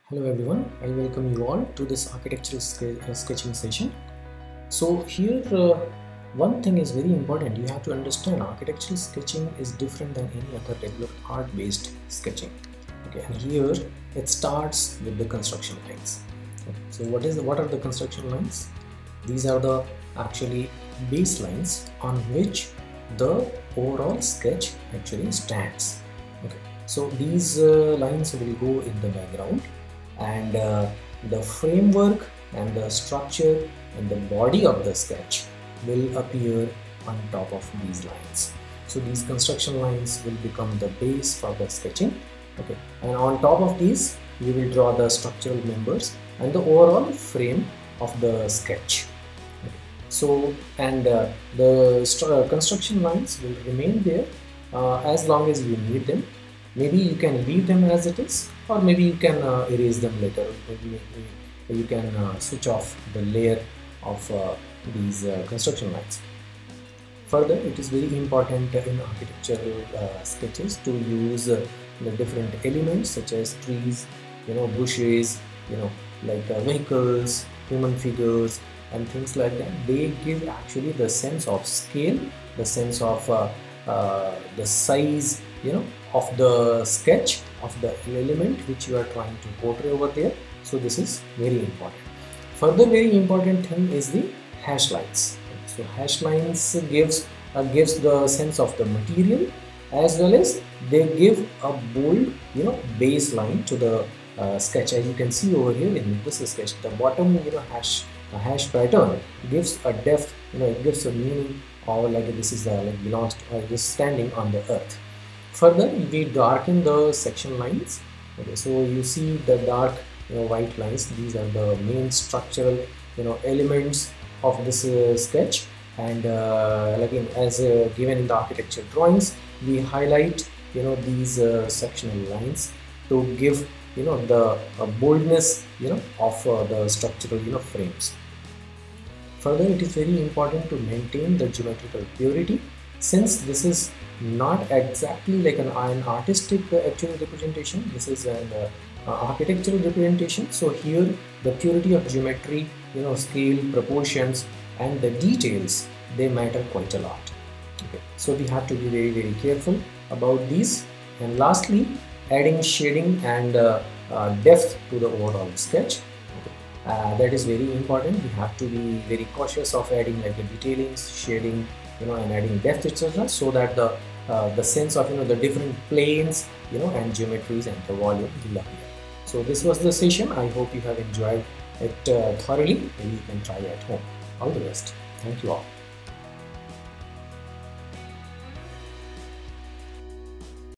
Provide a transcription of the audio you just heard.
Hello everyone, I welcome you all to this architectural sketching session. So here one thing is very important. You have to understand architectural sketching is different than any other regular art based sketching. Okay, and here it starts with the construction lines. Okay, so what are the construction lines? These are the actually baselines on which the overall sketch actually stands. Okay, so these lines will go in the background, and the framework and the structure and the body of the sketch will appear on top of these lines. So these construction lines will become the base for the sketching. Okay, and on top of these you will draw the structural members and the overall frame of the sketch. Okay. So and the construction lines will remain there as long as you need them. Maybe you can leave them as it is, or maybe you can erase them later. Maybe you can switch off the layer of these construction lines. Further, it is very important in architectural sketches to use the different elements such as trees, bushes, like vehicles, human figures, and things like that. They give actually the sense of scale, the sense of the size, of the sketch, of the element which you are trying to portray over there. So this is very important. Further very important thing is the hash lines. So hash lines gives the sense of the material, as well as they give a bold baseline to the sketch. As you can see over here in this sketch, the bottom hash pattern gives a depth, it gives a meaning, or like this is like belongs to this standing on the earth. Further, we darken the section lines. Okay, so you see the dark white lines. These are the main structural elements of this sketch, and again, as given in the architecture drawings, we highlight these sectional lines to give the boldness of the structural frames. Further, it is very important to maintain the geometrical purity, since this is not exactly like an artistic actual representation. This is an architectural representation. So here the purity of geometry, scale, proportions, and the details, they matter quite a lot. Okay, so we have to be very, very careful about these. And lastly, adding shading and depth to the overall sketch. Okay. That is very important. We have to be very cautious of adding like the detailings, shading, and adding depth, etc., so that the sense of the different planes, and geometries and the volume will appear. So this was the session. I hope you have enjoyed it thoroughly. Maybe you can try at home. All the best. Thank you all.